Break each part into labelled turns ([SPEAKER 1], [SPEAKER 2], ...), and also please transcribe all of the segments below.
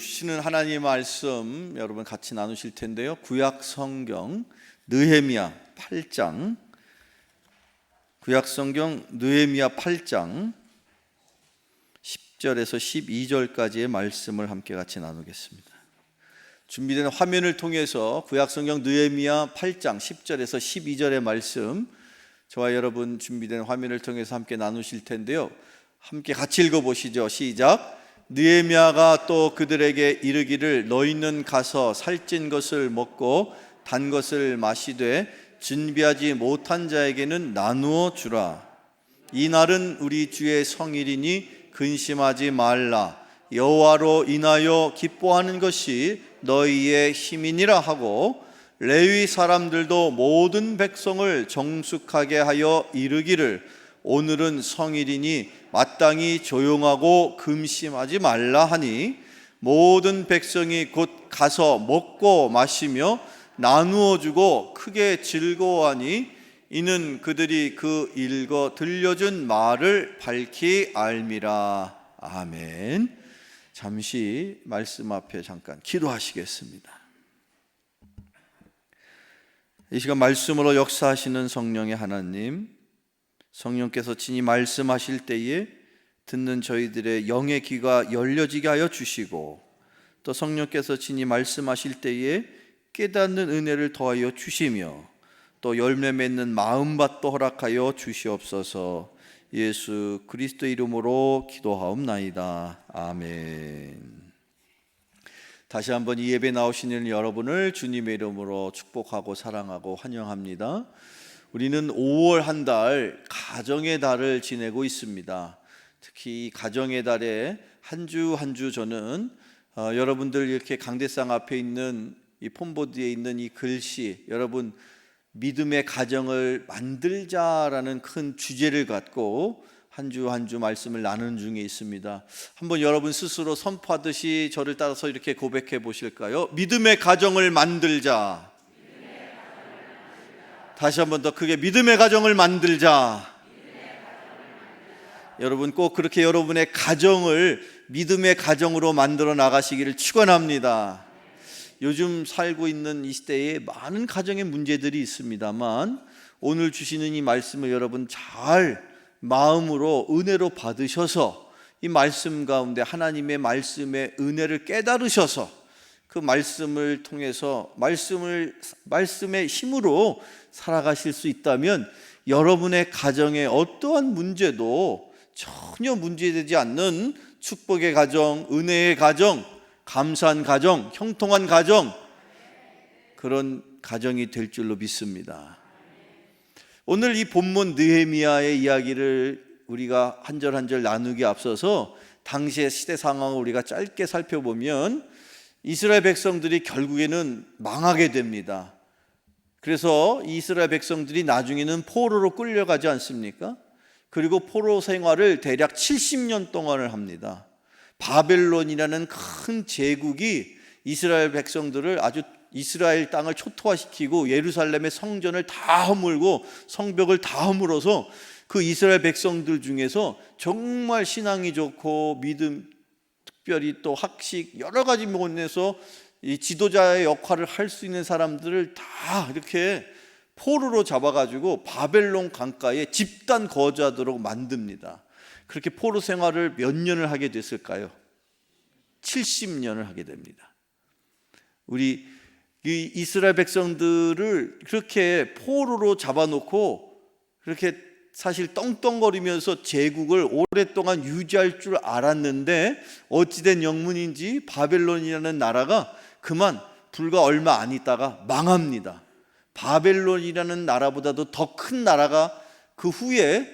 [SPEAKER 1] 주시는 하나님의 말씀 여러분 같이 나누실 텐데요. 구약 성경 느헤미야 8장, 구약 성경 느헤미야 8장 10절에서 12절까지의 말씀을 함께 같이 나누겠습니다. 준비된 화면을 통해서 구약 성경 느헤미야 8장 10절에서 12절의 말씀, 저와 여러분 준비된 화면을 통해서 함께 나누실 텐데요. 함께 같이 읽어보시죠. 시작. 느헤미야가 또 그들에게 이르기를 너희는 가서 살찐 것을 먹고 단 것을 마시되 준비하지 못한 자에게는 나누어 주라. 이 날은 우리 주의 성일이니 근심하지 말라. 여호와로 인하여 기뻐하는 것이 너희의 힘이니라 하고, 레위 사람들도 모든 백성을 정숙하게 하여 이르기를 오늘은 성일이니 마땅히 조용하고 금심하지 말라 하니, 모든 백성이 곧 가서 먹고 마시며 나누어 주고 크게 즐거워하니, 이는 그들이 그 읽어 들려준 말을 밝히 알미라. 아멘. 잠시 말씀 앞에 잠깐 기도하시겠습니다. 이 시간 말씀으로 역사하시는 성령의 하나님, 성령께서 친히 말씀하실 때에 듣는 저희들의 영의 귀가 열려지게 하여 주시고, 또 성령께서 친히 말씀하실 때에 깨닫는 은혜를 더하여 주시며, 또 열매 맺는 마음밭도 허락하여 주시옵소서. 예수 그리스도의 이름으로 기도하옵나이다. 아멘. 다시 한번 이 예배 나오시는 여러분을 주님의 이름으로 축복하고 사랑하고 환영합니다. 우리는 5월 한 달 가정의 달을 지내고 있습니다. 특히 이 가정의 달에 한 주 한 주 저는 여러분들 이렇게 강대상 앞에 있는 이 폰보드에 있는 이 글씨, 여러분 믿음의 가정을 만들자라는 큰 주제를 갖고 한 주 한 주 말씀을 나누는 중에 있습니다. 한번 여러분 스스로 선포하듯이 저를 따라서 이렇게 고백해 보실까요? 믿음의 가정을 만들자. 다시 한번 더 크게 믿음의 가정을 만들자. 여러분 꼭 그렇게 여러분의 가정을 믿음의 가정으로 만들어 나가시기를 축원합니다. 요즘 살고 있는 이 시대에 많은 가정의 문제들이 있습니다만, 오늘 주시는 이 말씀을 여러분 잘 마음으로 은혜로 받으셔서 이 말씀 가운데 하나님의 말씀의 은혜를 깨달으셔서 그 말씀을 통해서 말씀의 힘으로 살아가실 수 있다면, 여러분의 가정에 어떠한 문제도 전혀 문제되지 않는 축복의 가정, 은혜의 가정, 감사한 가정, 형통한 가정, 그런 가정이 될 줄로 믿습니다. 오늘 이 본문 느헤미야의 이야기를 우리가 한 절 한 절 나누기 앞서서 당시의 시대 상황을 우리가 짧게 살펴보면, 이스라엘 백성들이 결국에는 망하게 됩니다. 그래서 이스라엘 백성들이 나중에는 포로로 끌려가지 않습니까? 그리고 포로 생활을 대략 70년 동안을 합니다. 바벨론이라는 큰 제국이 이스라엘 백성들을 아주 이스라엘 땅을 초토화시키고 예루살렘의 성전을 다 허물고 성벽을 다 허물어서 그 이스라엘 백성들 중에서 정말 신앙이 좋고 믿음, 특별히 또 학식 여러 가지 면에서 이 지도자의 역할을 할 수 있는 사람들을 다 이렇게 포로로 잡아가지고 바벨론 강가에 집단 거주하도록 만듭니다. 그렇게 포로 생활을 몇 년을 하게 됐을까요? 70년을 하게 됩니다. 우리 이 이스라엘 백성들을 그렇게 포로로 잡아놓고 그렇게 사실 떵떵거리면서 제국을 오랫동안 유지할 줄 알았는데, 어찌된 영문인지 바벨론이라는 나라가 그만 불과 얼마 안 있다가 망합니다. 바벨론이라는 나라보다도 더 큰 나라가 그 후에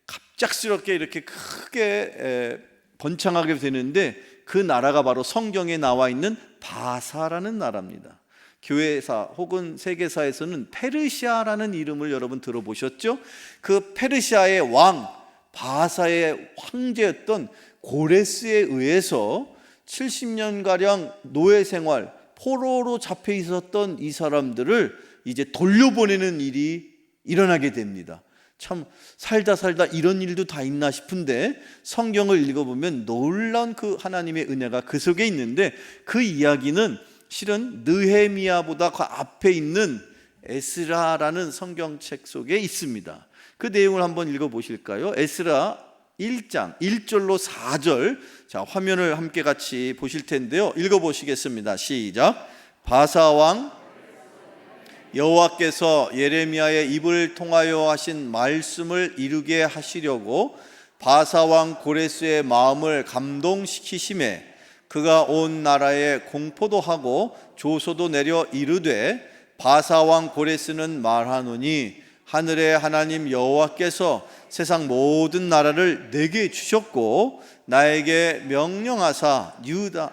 [SPEAKER 1] 갑작스럽게 이렇게 크게 번창하게 되는데, 그 나라가 바로 성경에 나와 있는 바사라는 나라입니다. 교회사 혹은 세계사에서는 페르시아라는 이름을 여러분 들어보셨죠? 그 페르시아의 왕 바사의 황제였던 고레스에 의해서 70년가량 노예 생활, 포로로 잡혀 있었던 이 사람들을 이제 돌려보내는 일이 일어나게 됩니다. 참 살다 이런 일도 다 있나 싶은데 성경을 읽어보면 놀라운 그 하나님의 은혜가 그 속에 있는데, 그 이야기는 실은 느헤미야보다 그 앞에 있는 에스라라는 성경책 속에 있습니다. 그 내용을 한번 읽어보실까요? 에스라 1장 1절로 4절, 자, 화면을 함께 같이 보실 텐데요. 읽어보시겠습니다. 시작. 바사왕 여호와께서 예레미야의 입을 통하여 하신 말씀을 이루게 하시려고 바사왕 고레스의 마음을 감동시키심에 그가 온 나라에 공포도 하고 조소도 내려 이르되, 바사왕 고레스는 말하노니 하늘의 하나님 여호와께서 세상 모든 나라를 내게 주셨고 나에게 명령하사 유다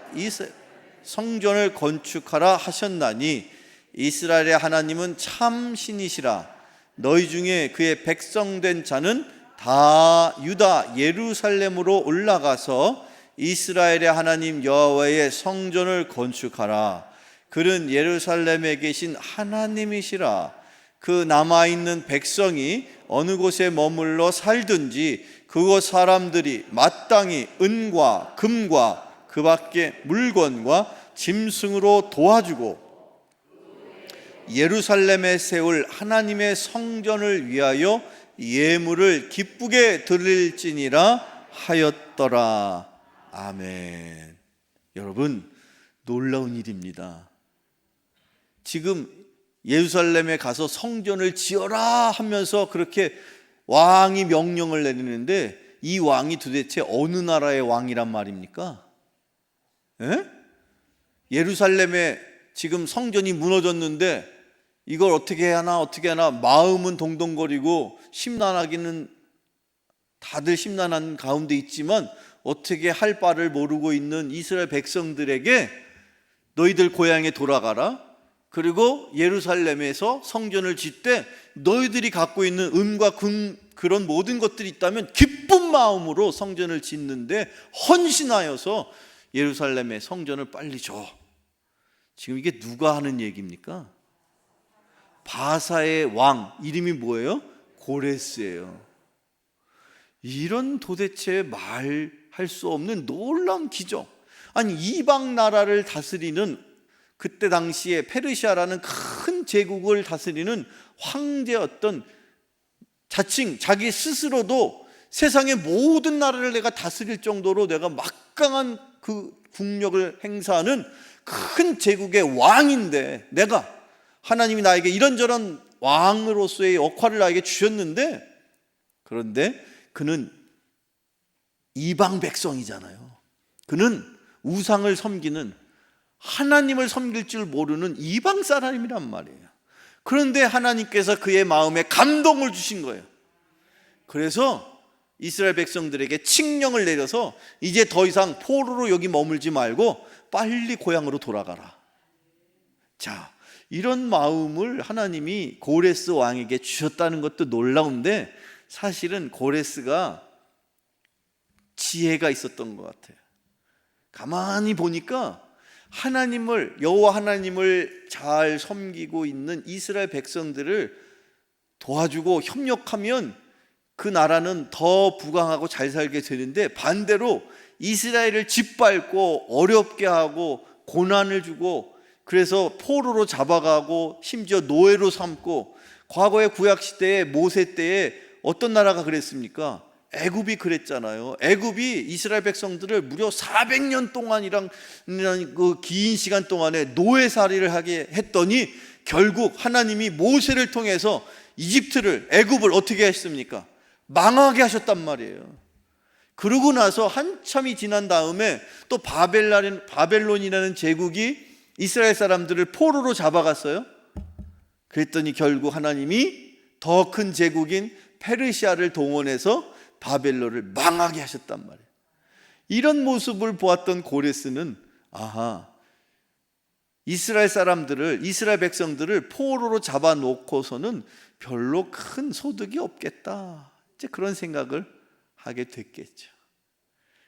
[SPEAKER 1] 성전을 건축하라 하셨나니 이스라엘의 하나님은 참 신이시라. 너희 중에 그의 백성된 자는 다 유다 예루살렘으로 올라가서 이스라엘의 하나님 여호와의 성전을 건축하라. 그는 예루살렘에 계신 하나님이시라. 그 남아있는 백성이 어느 곳에 머물러 살든지 그곳 사람들이 마땅히 은과 금과 그 밖에 물건과 짐승으로 도와주고 예루살렘에 세울 하나님의 성전을 위하여 예물을 기쁘게 드릴지니라 하였더라. 아멘. 여러분, 놀라운 일입니다. 지금 예루살렘에 가서 성전을 지어라 하면서 그렇게 왕이 명령을 내리는데, 이 왕이 도대체 어느 나라의 왕이란 말입니까? 에? 예루살렘에 지금 성전이 무너졌는데 이걸 어떻게 하나 마음은 동동거리고 심란하기는 다들 심란한 가운데 있지만 어떻게 할 바를 모르고 있는 이스라엘 백성들에게 너희들 고향에 돌아가라, 그리고 예루살렘에서 성전을 짓되 너희들이 갖고 있는 은과 금 그런 모든 것들이 있다면 기쁜 마음으로 성전을 짓는데 헌신하여서 예루살렘의 성전을 빨리 줘. 지금 이게 누가 하는 얘기입니까? 바사의 왕 이름이 뭐예요? 고레스예요. 이런 도대체 말할 수 없는 놀라운 기적. 아니, 이방 나라를 다스리는, 그때 당시에 페르시아라는 큰 제국을 다스리는 황제였던, 자칭 자기 스스로도 세상의 모든 나라를 내가 다스릴 정도로 내가 막강한 그 국력을 행사하는 큰 제국의 왕인데, 내가 하나님이 나에게 이런저런 왕으로서의 역할을 나에게 주셨는데, 그런데 그는 이방 백성이잖아요. 그는 우상을 섬기는, 하나님을 섬길 줄 모르는 이방 사람이란 말이에요. 그런데 하나님께서 그의 마음에 감동을 주신 거예요. 그래서 이스라엘 백성들에게 칙령을 내려서 이제 더 이상 포로로 여기 머물지 말고 빨리 고향으로 돌아가라. 자, 이런 마음을 하나님이 고레스 왕에게 주셨다는 것도 놀라운데, 사실은 고레스가 지혜가 있었던 것 같아요. 가만히 보니까 하나님을, 여호와 하나님을 잘 섬기고 있는 이스라엘 백성들을 도와주고 협력하면 그 나라는 더 부강하고 잘 살게 되는데, 반대로 이스라엘을 짓밟고 어렵게 하고 고난을 주고, 그래서 포로로 잡아가고 심지어 노예로 삼고, 과거의 구약시대에 모세 때에 어떤 나라가 그랬습니까? 애굽이 그랬잖아요. 애굽이 이스라엘 백성들을 무려 400년 동안이란 그 긴 시간 동안에 노예살이를 하게 했더니 결국 하나님이 모세를 통해서 이집트를, 애굽을 어떻게 했습니까? 망하게 하셨단 말이에요. 그러고 나서 한참이 지난 다음에 또 바벨론이라는 제국이 이스라엘 사람들을 포로로 잡아갔어요. 그랬더니 결국 하나님이 더 큰 제국인 페르시아를 동원해서 바벨론을 망하게 하셨단 말이에요. 이런 모습을 보았던 고레스는, 아하, 이스라엘 사람들을, 이스라엘 백성들을 포로로 잡아놓고서는 별로 큰 소득이 없겠다, 이제 그런 생각을 하게 됐겠죠.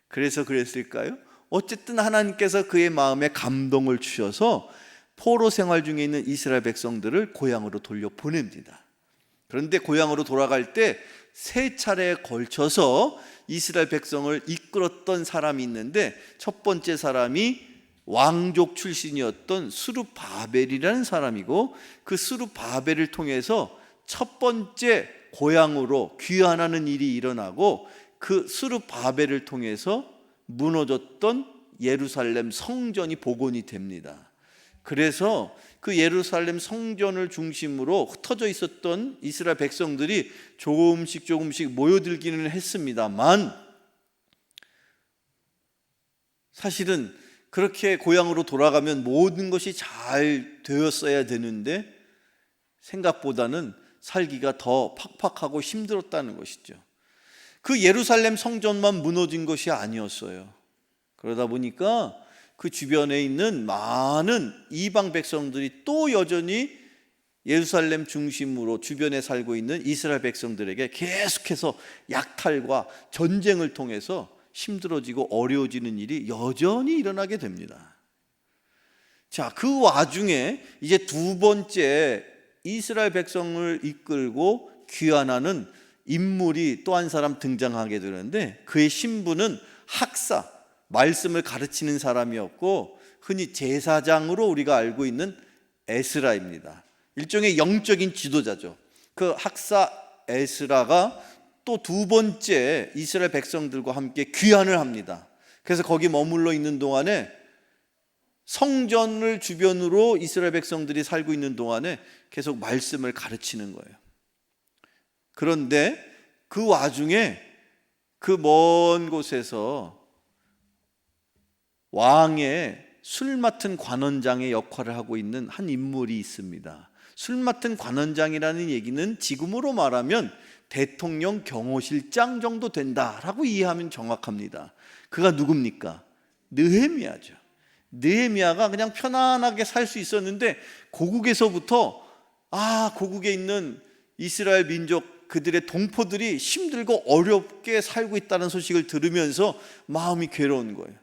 [SPEAKER 1] 그래서 그랬을까요? 어쨌든 하나님께서 그의 마음에 감동을 주셔서 포로 생활 중에 있는 이스라엘 백성들을 고향으로 돌려보냅니다. 그런데 고향으로 돌아갈 때 세 차례에 걸쳐서 이스라엘 백성을 이끌었던 사람이 있는데, 첫 번째 사람이 왕족 출신이었던 스룹바벨이라는 사람이고, 그 스룹바벨을 통해서 첫 번째 고향으로 귀환하는 일이 일어나고, 그 스룹바벨을 통해서 무너졌던 예루살렘 성전이 복원이 됩니다. 그래서 그 예루살렘 성전을 중심으로 흩어져 있었던 이스라엘 백성들이 조금씩 모여들기는 했습니다만, 사실은 그렇게 고향으로 돌아가면 모든 것이 잘 되었어야 되는데 생각보다는 살기가 더 팍팍하고 힘들었다는 것이죠. 그 예루살렘 성전만 무너진 것이 아니었어요. 그러다 보니까 그 주변에 있는 많은 이방 백성들이 또 여전히 예루살렘 중심으로 주변에 살고 있는 이스라엘 백성들에게 계속해서 약탈과 전쟁을 통해서 힘들어지고 어려워지는 일이 여전히 일어나게 됩니다. 자, 그 와중에 이제 두 번째 이스라엘 백성을 이끌고 귀환하는 인물이 또 한 사람 등장하게 되는데, 그의 신분은 학사, 말씀을 가르치는 사람이었고, 흔히 제사장으로 우리가 알고 있는 에스라입니다. 일종의 영적인 지도자죠. 그 학사 에스라가 또 두 번째 이스라엘 백성들과 함께 귀환을 합니다. 그래서 거기 머물러 있는 동안에, 성전을 주변으로 이스라엘 백성들이 살고 있는 동안에 계속 말씀을 가르치는 거예요. 그런데 그 와중에 그 먼 곳에서 왕의 술 맡은 관원장의 역할을 하고 있는 한 인물이 있습니다. 술 맡은 관원장이라는 얘기는 지금으로 말하면 대통령 경호실장 정도 된다라고 이해하면 정확합니다. 그가 누굽니까? 느헤미야죠. 느헤미야가 그냥 편안하게 살 수 있었는데, 고국에서부터 고국에 있는 이스라엘 민족, 그들의 동포들이 힘들고 어렵게 살고 있다는 소식을 들으면서 마음이 괴로운 거예요.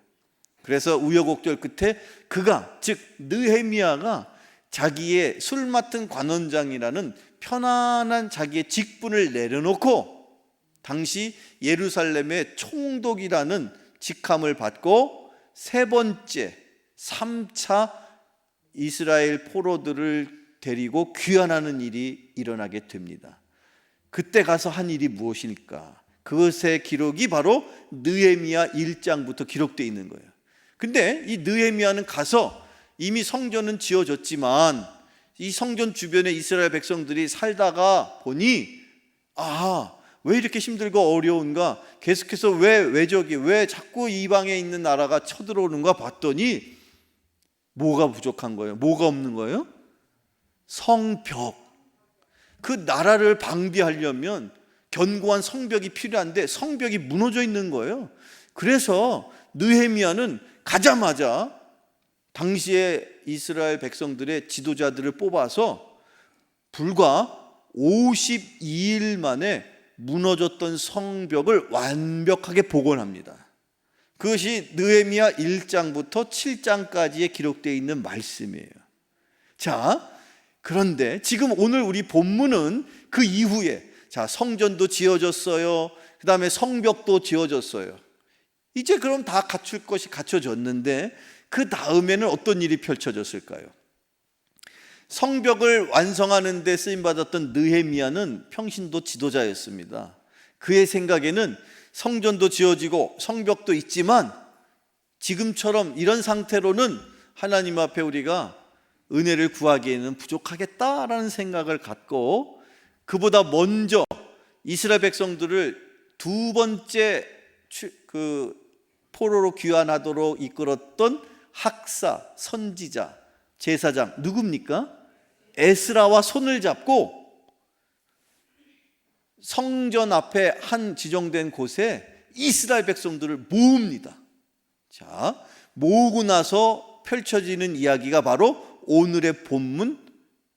[SPEAKER 1] 그래서 우여곡절 끝에 그가, 즉 느헤미야가 자기의 술 맡은 관원장이라는 편안한 자기의 직분을 내려놓고 당시 예루살렘의 총독이라는 직함을 받고 세 번째 3차 이스라엘 포로들을 데리고 귀환하는 일이 일어나게 됩니다. 그때 가서 한 일이 무엇일까? 그것의 기록이 바로 느헤미야 1장부터 기록되어 있는 거예요. 근데 이 느헤미야는 가서 이미 성전은 지어졌지만 이 성전 주변에 이스라엘 백성들이 살다가 보니 왜 이렇게 힘들고 어려운가? 계속해서 왜 자꾸 이방에 있는 나라가 쳐들어오는가 봤더니 뭐가 부족한 거예요? 뭐가 없는 거예요? 성벽. 그 나라를 방비하려면 견고한 성벽이 필요한데 성벽이 무너져 있는 거예요. 그래서 느헤미야는 가자마자 당시에 이스라엘 백성들의 지도자들을 뽑아서 불과 52일 만에 무너졌던 성벽을 완벽하게 복원합니다. 그것이 느헤미야 1장부터 7장까지에 기록되어 있는 말씀이에요. 자, 그런데 지금 오늘 우리 본문은 그 이후에, 성전도 지어졌어요. 그 다음에 성벽도 지어졌어요. 이제 그럼 다 갖출 것이 갖춰졌는데 그 다음에는 어떤 일이 펼쳐졌을까요? 성벽을 완성하는 데 쓰임받았던 느헤미야는 평신도 지도자였습니다. 그의 생각에는 성전도 지어지고 성벽도 있지만 지금처럼 이런 상태로는 하나님 앞에 우리가 은혜를 구하기에는 부족하겠다라는 생각을 갖고, 그보다 먼저 이스라엘 백성들을 두 번째 포로로 귀환하도록 이끌었던 학사, 선지자, 제사장 누굽니까? 에스라와 손을 잡고 성전 앞에 한 지정된 곳에 이스라엘 백성들을 모읍니다. 자, 모으고 나서 펼쳐지는 이야기가 바로 오늘의 본문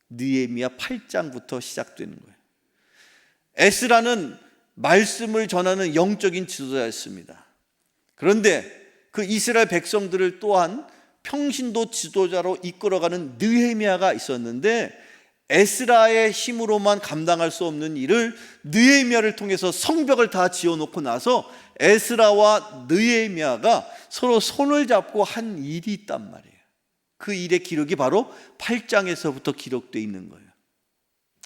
[SPEAKER 1] 느헤미야 8장부터 시작되는 거예요. 에스라는 말씀을 전하는 영적인 지도자였습니다. 그런데 그 이스라엘 백성들을 또한 평신도 지도자로 이끌어가는 느헤미야가 있었는데, 에스라의 힘으로만 감당할 수 없는 일을 느헤미야를 통해서 성벽을 다 지어놓고 나서 에스라와 느헤미야가 서로 손을 잡고 한 일이 있단 말이에요. 그 일의 기록이 바로 8장에서부터 기록되어 있는 거예요.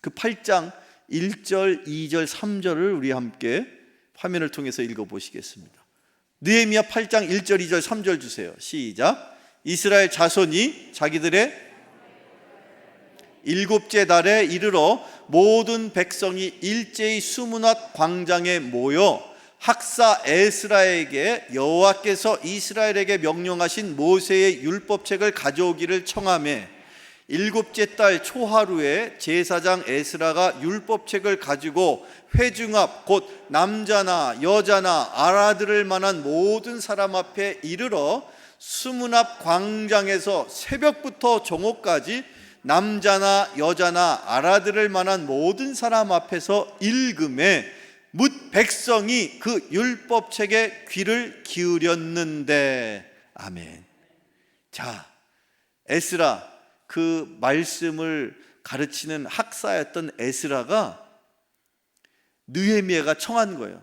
[SPEAKER 1] 그 8장 1절, 2절, 3절을 우리 함께 화면을 통해서 읽어보시겠습니다. 느헤미야 8장 1절, 2절, 3절 주세요. 시작. 이스라엘 자손이 자기들의 7째 달에 이르러 모든 백성이 일제히 수문앗 광장에 모여 학사 에스라에게 여호와께서 이스라엘에게 명령하신 모세의 율법책을 가져오기를 청하매 7째 달 초하루에 제사장 에스라가 율법책을 가지고 회중 앞 곧 남자나 여자나 알아들을 만한 모든 사람 앞에 이르러 수문 앞 광장에서 새벽부터 정오까지 남자나 여자나 알아들을 만한 모든 사람 앞에서 읽음에 뭇 백성이 그 율법책에 귀를 기울였는데. 아멘. 자, 에스라, 그 말씀을 가르치는 학사였던 에스라가 느헤미야가 청한 거예요.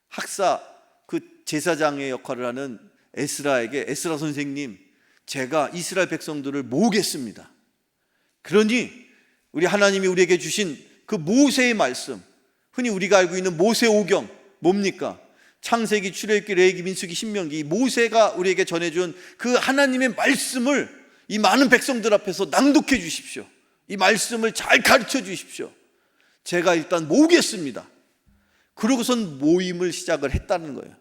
[SPEAKER 1] 학사, 그 제사장의 역할을 하는 에스라에게, 에스라 선생님, 제가 이스라엘 백성들을 모으겠습니다. 그러니 우리 하나님이 우리에게 주신 그 모세의 말씀, 흔히 우리가 알고 있는 모세오경, 뭡니까? 창세기, 출애굽기, 레위기, 민수기, 신명기, 모세가 우리에게 전해준 그 하나님의 말씀을 이 많은 백성들 앞에서 낭독해 주십시오. 이 말씀을 잘 가르쳐 주십시오. 제가 일단 모으겠습니다. 그러고선 모임을 시작을 했다는 거예요.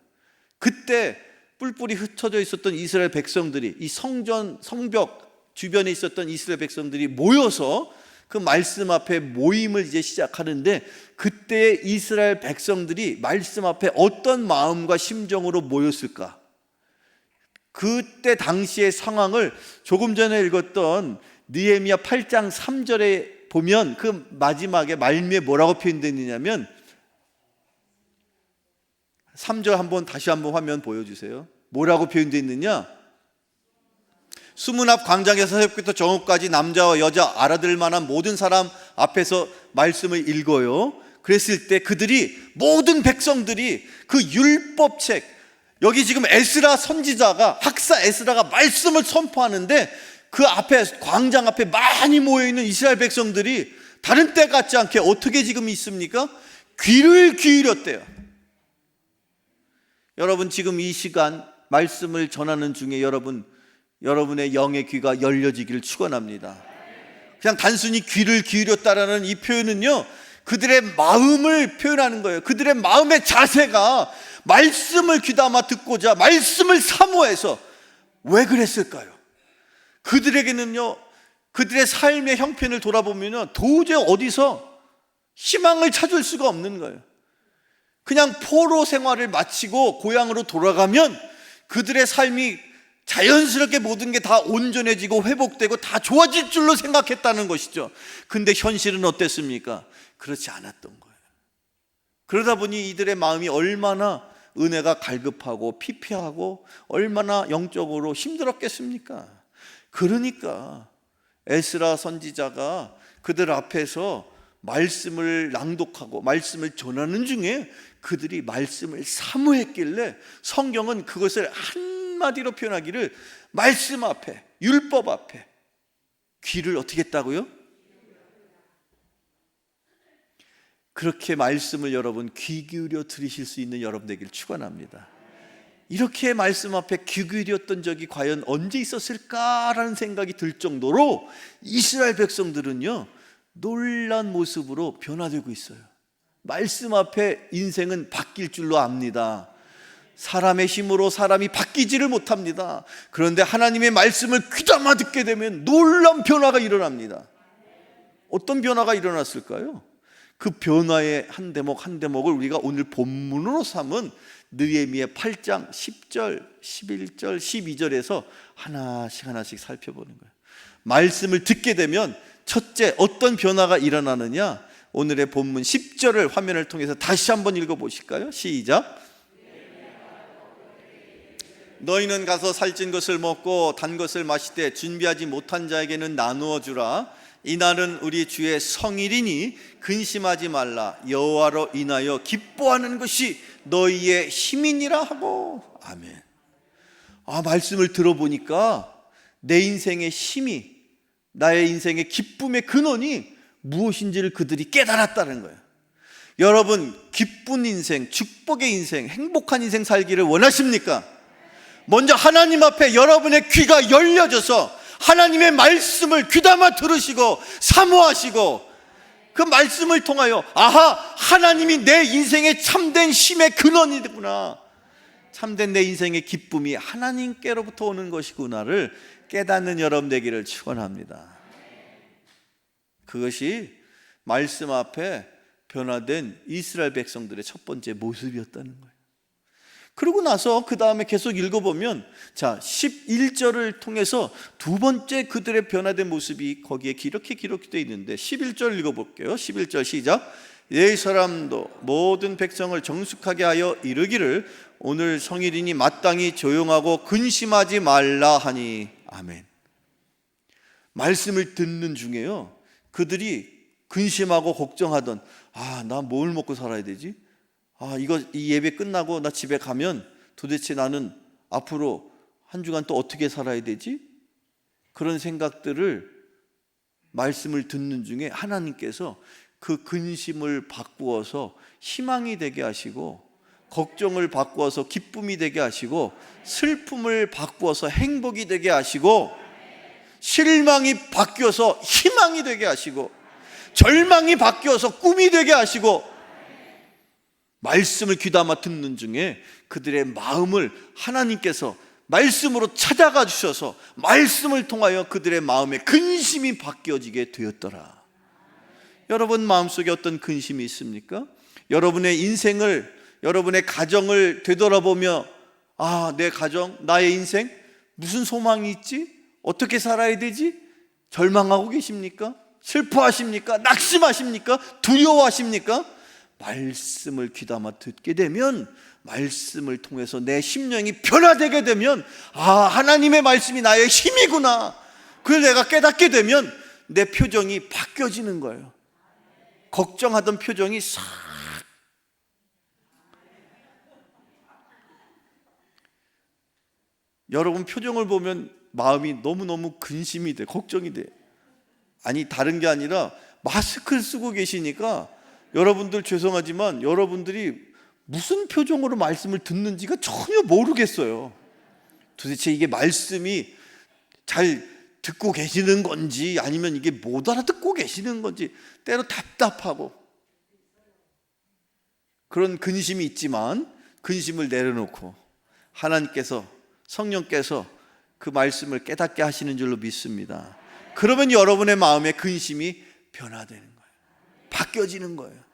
[SPEAKER 1] 그때 뿔뿔이 흩어져 있었던 이스라엘 백성들이, 이 성전, 성벽 주변에 있었던 이스라엘 백성들이 모여서 그 말씀 앞에 모임을 이제 시작하는데, 그때 이스라엘 백성들이 말씀 앞에 어떤 마음과 심정으로 모였을까? 그때 당시의 상황을 조금 전에 읽었던 느헤미야 8장 3절에 보면 그 마지막에 말미에 뭐라고 표현되어 있느냐면, 3절 다시 한번 화면 보여주세요. 뭐라고 표현되어 있느냐? 수문 앞 광장에서 새벽부터 정오까지 남자와 여자 알아들 만한 모든 사람 앞에서 말씀을 읽어요. 그랬을 때 그들이, 모든 백성들이 그 율법책, 여기 지금 에스라 선지자가, 학사 에스라가 말씀을 선포하는데 그 앞에, 광장 앞에 많이 모여있는 이스라엘 백성들이 다른 때 같지 않게 어떻게 지금 있습니까? 귀를 기울였대요. 여러분, 지금 이 시간 말씀을 전하는 중에 여러분의 영의 귀가 열려지기를 축원합니다. 그냥 단순히 귀를 기울였다라는 이 표현은요, 그들의 마음을 표현하는 거예요. 그들의 마음의 자세가 말씀을 귀담아 듣고자, 말씀을 사모해서. 왜 그랬을까요? 그들에게는요, 그들의 삶의 형편을 돌아보면 도저히 어디서 희망을 찾을 수가 없는 거예요. 그냥 포로 생활을 마치고 고향으로 돌아가면 그들의 삶이 자연스럽게 모든 게 다 온전해지고 회복되고 다 좋아질 줄로 생각했다는 것이죠. 근데 현실은 어땠습니까? 그렇지 않았던 거예요. 그러다 보니 이들의 마음이 얼마나 은혜가 갈급하고 피폐하고 얼마나 영적으로 힘들었겠습니까? 그러니까 에스라 선지자가 그들 앞에서 말씀을 낭독하고 말씀을 전하는 중에 그들이 말씀을 사모했길래 성경은 그것을 한마디로 표현하기를, 말씀 앞에, 율법 앞에 귀를 어떻게 했다고요? 그렇게 말씀을 여러분 귀 기울여 들으실 수 있는 여러분 되길 축원합니다. 이렇게 말씀 앞에 귀 기울였던 적이 과연 언제 있었을까라는 생각이 들 정도로 이스라엘 백성들은요, 놀란 모습으로 변화되고 있어요. 말씀 앞에 인생은 바뀔 줄로 압니다. 사람의 힘으로 사람이 바뀌지를 못합니다. 그런데 하나님의 말씀을 귀담아 듣게 되면 놀라운 변화가 일어납니다. 어떤 변화가 일어났을까요? 그 변화의 한 대목 한 대목을 우리가 오늘 본문으로 삼은 느헤미야 8장 10절, 11절, 12절에서 하나씩 살펴보는 거예요. 말씀을 듣게 되면 첫째, 어떤 변화가 일어나느냐? 오늘의 본문 10절을 화면을 통해서 다시 한번 읽어보실까요? 시작. 너희는 가서 살찐 것을 먹고 단 것을 마시되 준비하지 못한 자에게는 나누어 주라. 이날은 우리 주의 성일이니 근심하지 말라. 여호와로 인하여 기뻐하는 것이 너희의 힘이니라 하고. 아멘. 말씀을 들어보니까 내 인생의 힘이, 나의 인생의 기쁨의 근원이 무엇인지를 그들이 깨달았다는 거예요. 여러분, 기쁜 인생, 축복의 인생, 행복한 인생 살기를 원하십니까? 먼저 하나님 앞에 여러분의 귀가 열려져서 하나님의 말씀을 귀담아 들으시고 사모하시고 그 말씀을 통하여 하나님이 내 인생의 참된 힘의 근원이구나, 참된 내 인생의 기쁨이 하나님께로부터 오는 것이구나를 깨닫는 여러분 되기를 축원합니다. 그것이 말씀 앞에 변화된 이스라엘 백성들의 첫 번째 모습이었다는 거예요. 그러고 나서 그 다음에 계속 읽어보면 11절을 통해서 두 번째 그들의 변화된 모습이 거기에 이렇게 기록되어 있는데 11절 읽어볼게요. 11절 시작. 내 사람도 모든 백성을 정숙하게 하여 이르기를 오늘 성일이니 마땅히 조용하고 근심하지 말라 하니. 아멘. 말씀을 듣는 중에요, 그들이 근심하고 걱정하던 나 뭘 먹고 살아야 되지? 이 예배 끝나고 나 집에 가면 도대체 나는 앞으로 한 주간 또 어떻게 살아야 되지? 그런 생각들을 말씀을 듣는 중에 하나님께서 그 근심을 바꾸어서 희망이 되게 하시고, 걱정을 바꾸어서 기쁨이 되게 하시고, 슬픔을 바꾸어서 행복이 되게 하시고, 실망이 바뀌어서 희망이 되게 하시고, 절망이 바뀌어서 꿈이 되게 하시고, 말씀을 귀담아 듣는 중에 그들의 마음을 하나님께서 말씀으로 찾아가 주셔서 말씀을 통하여 그들의 마음에 근심이 바뀌어지게 되었더라. 여러분 마음속에 어떤 근심이 있습니까? 여러분의 인생을, 여러분의 가정을 되돌아보며 내 가정, 나의 인생 무슨 소망이 있지? 어떻게 살아야 되지? 절망하고 계십니까? 슬퍼하십니까? 낙심하십니까? 두려워하십니까? 말씀을 귀담아 듣게 되면, 말씀을 통해서 내 심령이 변화되게 되면 하나님의 말씀이 나의 힘이구나, 그걸 내가 깨닫게 되면 내 표정이 바뀌어지는 거예요. 걱정하던 표정이 싹, 여러분 표정을 보면 마음이 너무너무 근심이 돼, 걱정이 돼. 다른 게 아니라 마스크를 쓰고 계시니까 여러분들 죄송하지만 여러분들이 무슨 표정으로 말씀을 듣는지가 전혀 모르겠어요. 도대체 이게 말씀이 잘 듣고 계시는 건지 아니면 이게 못 알아듣고 계시는 건지 때로 답답하고 그런 근심이 있지만, 근심을 내려놓고 하나님께서, 성령께서 그 말씀을 깨닫게 하시는 줄로 믿습니다. 그러면 여러분의 마음의 근심이 변화되는 거예요. 바뀌어지는 거예요.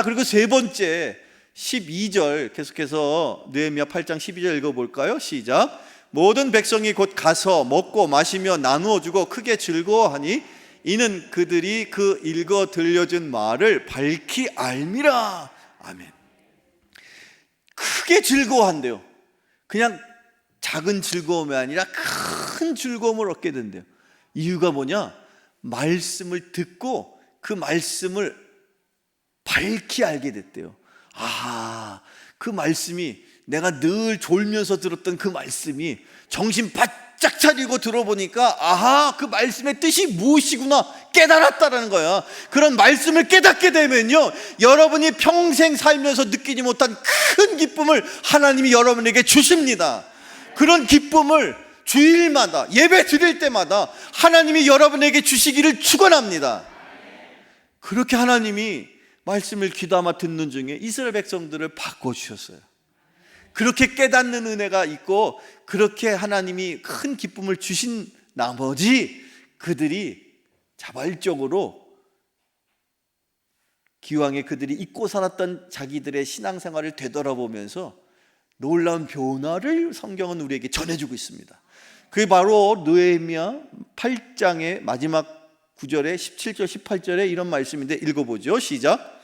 [SPEAKER 1] 그리고 세 번째 12절 계속해서 느헤미야 8장 12절 읽어볼까요? 시작. 모든 백성이 곧 가서 먹고 마시며 나누어 주고 크게 즐거워하니 이는 그들이 그 읽어 들려준 말을 밝히 알미라. 아멘. 크게 즐거워한대요. 그냥 작은 즐거움이 아니라 큰 즐거움을 얻게 된대요. 이유가 뭐냐? 말씀을 듣고 그 말씀을 밝히 알게 됐대요. 그 말씀이, 내가 늘 졸면서 들었던 그 말씀이 정신 바짝 차리고 들어보니까 그 말씀의 뜻이 무엇이구나 깨달았다라는 거야. 그런 말씀을 깨닫게 되면요, 여러분이 평생 살면서 느끼지 못한 큰 기쁨을 하나님이 여러분에게 주십니다. 그런 기쁨을 주일마다 예배 드릴 때마다 하나님이 여러분에게 주시기를 축원합니다. 그렇게 하나님이 말씀을 귀담아 듣는 중에 이스라엘 백성들을 바꿔주셨어요. 그렇게 깨닫는 은혜가 있고 그렇게 하나님이 큰 기쁨을 주신 나머지 그들이 자발적으로 기왕에 그들이 잊고 살았던 자기들의 신앙생활을 되돌아보면서 놀라운 변화를 성경은 우리에게 전해주고 있습니다. 그게 바로 느헤미야 8장의 마지막 9절에 17절 18절에 이런 말씀인데 읽어보죠. 시작.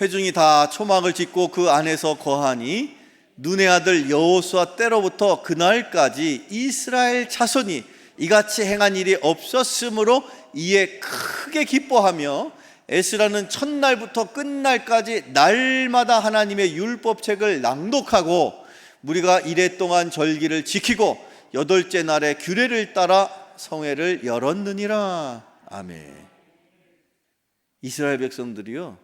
[SPEAKER 1] 회중이 다 초막을 짓고 그 안에서 거하니 눈의 아들 여호수아 때로부터 그날까지 이스라엘 자손이 이같이 행한 일이 없었으므로 이에 크게 기뻐하며 에스라는 첫날부터 끝날까지 날마다 하나님의 율법책을 낭독하고 우리가 이래 동안 절기를 지키고 여덟째 날에 규례를 따라 성회를 열었느니라. 아멘. 이스라엘 백성들이요,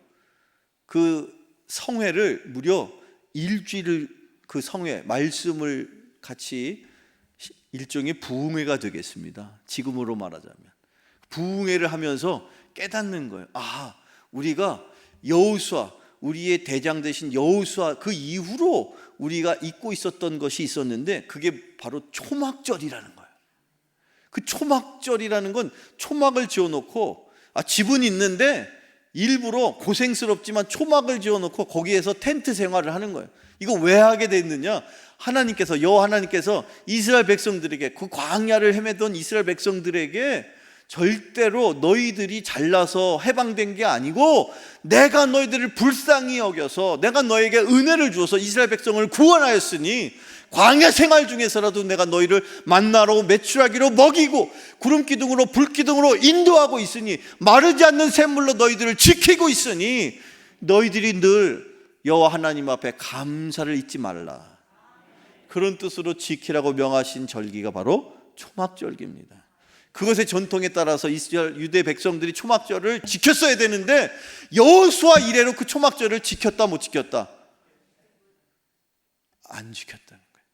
[SPEAKER 1] 그 성회를 무려 일주일을, 그 성회 말씀을 같이 일종의 부흥회가 되겠습니다. 지금으로 말하자면 부흥회를 하면서 깨닫는 거예요. 아, 우리가 여호수아, 우리의 대장 되신 여호수아 그 이후로 우리가 잊고 있었던 것이 있었는데 그게 바로 초막절이라는 거예요. 그 초막절이라는 건 초막을 지어놓고, 집은 있는데 일부러 고생스럽지만 초막을 지어놓고 거기에서 텐트 생활을 하는 거예요. 이거 왜 하게 됐느냐? 하나님께서, 여호와 하나님께서 이스라엘 백성들에게, 그 광야를 헤매던 이스라엘 백성들에게 절대로 너희들이 잘나서 해방된 게 아니고 내가 너희들을 불쌍히 여겨서 내가 너에게 은혜를 주어서 이스라엘 백성을 구원하였으니 광야 생활 중에서라도 내가 너희를 만나로 메추라기로 먹이고 구름 기둥으로 불 기둥으로 인도하고 있으니 마르지 않는 샘물로 너희들을 지키고 있으니 너희들이 늘 여호와 하나님 앞에 감사를 잊지 말라. 그런 뜻으로 지키라고 명하신 절기가 바로 초막절기입니다. 그것의 전통에 따라서 이스라엘 유대 백성들이 초막절을 지켰어야 되는데 여호수아 이래로 그 초막절을 지켰다 못 지켰다? 안 지켰다는 거예요.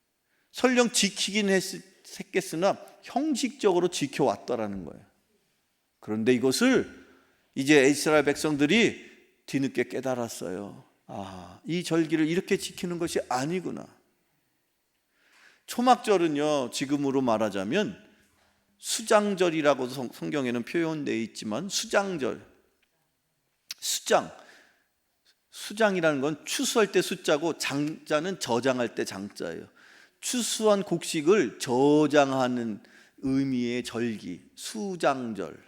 [SPEAKER 1] 설령 지키긴 했겠으나 형식적으로 지켜왔다라는 거예요. 그런데 이것을 이제 이스라엘 백성들이 뒤늦게 깨달았어요. 아, 이 절기를 이렇게 지키는 것이 아니구나. 초막절은요, 지금으로 말하자면 수장절이라고 성경에는 표현되어 있지만 수장절, 수장이라는 건 추수할 때 수자고 장자는 저장할 때 장자예요. 추수한 곡식을 저장하는 의미의 절기, 수장절.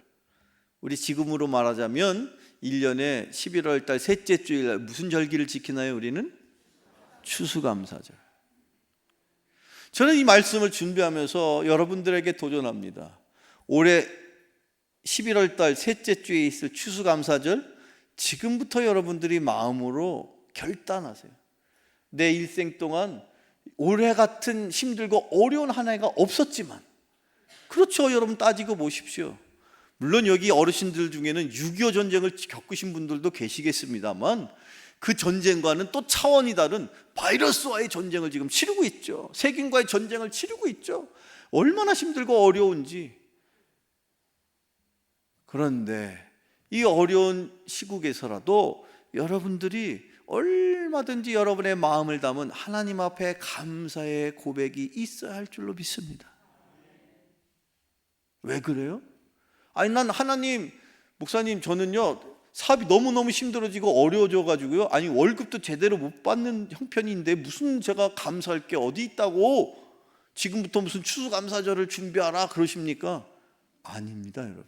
[SPEAKER 1] 우리 지금으로 말하자면 1년에 11월 달 셋째 주일 무슨 절기를 지키나요? 우리는 추수감사절. 저는 이 말씀을 준비하면서 여러분들에게 도전합니다. 올해 11월 달 셋째 주에 있을 추수감사절, 지금부터 여러분들이 마음으로 결단하세요. 내 일생 동안 올해 같은 힘들고 어려운 한 해가 없었지만, 그렇죠, 여러분 따지고 보십시오. 물론 여기 어르신들 중에는 6.25 전쟁을 겪으신 분들도 계시겠습니다만 그 전쟁과는 또 차원이 다른 바이러스와의 전쟁을 지금 치르고 있죠. 세균과의 전쟁을 치르고 있죠. 얼마나 힘들고 어려운지. 그런데 이 어려운 시국에서라도 여러분들이 얼마든지 여러분의 마음을 담은 하나님 앞에 감사의 고백이 있어야 할 줄로 믿습니다. 왜 그래요? 아니, 난 하나님, 목사님, 저는요 사업이 너무너무 힘들어지고 어려워져 가지고요, 아니 월급도 제대로 못 받는 형편인데 무슨 제가 감사할 게 어디 있다고 지금부터 무슨 추수감사절을 준비하라 그러십니까? 아닙니다, 여러분.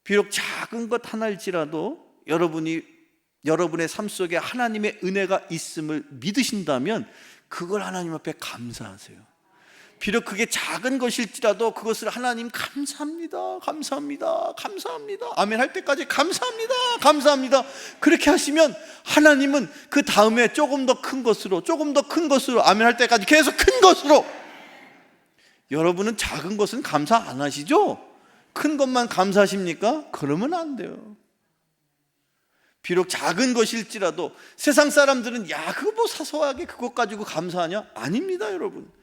[SPEAKER 1] 비록 작은 것 하나일지라도 여러분의 삶 속에 하나님의 은혜가 있음을 믿으신다면 그걸 하나님 앞에 감사하세요. 비록 그게 작은 것일지라도 그것을 하나님 감사합니다, 감사합니다, 감사합니다, 아멘 할 때까지 감사합니다, 감사합니다, 그렇게 하시면 하나님은 그 다음에 조금 더 큰 것으로, 조금 더 큰 것으로, 아멘 할 때까지 계속 큰 것으로. 여러분은 작은 것은 감사 안 하시죠? 큰 것만 감사하십니까? 그러면 안 돼요. 비록 작은 것일지라도 세상 사람들은 야, 그거 뭐 사소하게 그것 가지고 감사하냐? 아닙니다, 여러분.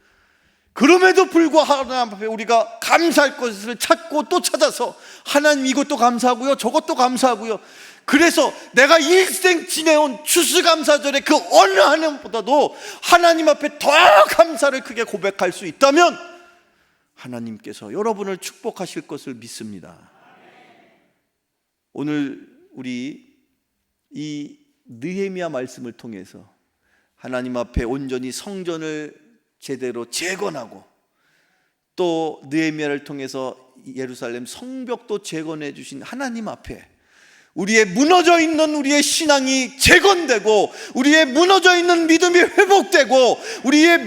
[SPEAKER 1] 그럼에도 불구하고 하나님 앞에 우리가 감사할 것을 찾고 또 찾아서 하나님 이것도 감사하고요, 저것도 감사하고요. 그래서 내가 일생 지내온 추수감사절의 그 어느 하나보다도 하나님 앞에 더 감사를 크게 고백할 수 있다면 하나님께서 여러분을 축복하실 것을 믿습니다. 오늘 우리 이 느헤미야 말씀을 통해서 하나님 앞에 온전히 성전을 제대로 재건하고 또 느헤미야를 통해서 예루살렘 성벽도 재건해 주신 하나님 앞에 우리의 무너져 있는 우리의 신앙이 재건되고, 우리의 무너져 있는 믿음이 회복되고, 우리의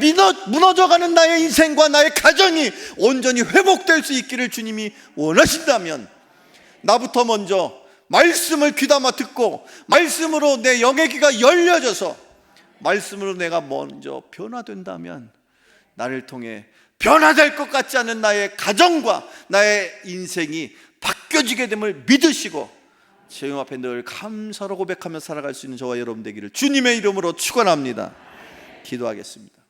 [SPEAKER 1] 무너져가는 나의 인생과 나의 가정이 온전히 회복될 수 있기를 주님이 원하신다면, 나부터 먼저 말씀을 귀담아 듣고 말씀으로 내 영의 귀가 열려져서 말씀으로 내가 먼저 변화된다면, 나를 통해 변화될 것 같지 않은 나의 가정과 나의 인생이 바뀌어지게 됨을 믿으시고 주님 앞에 늘 감사로 고백하며 살아갈 수 있는 저와 여러분 되기를 주님의 이름으로 축원합니다. 기도하겠습니다.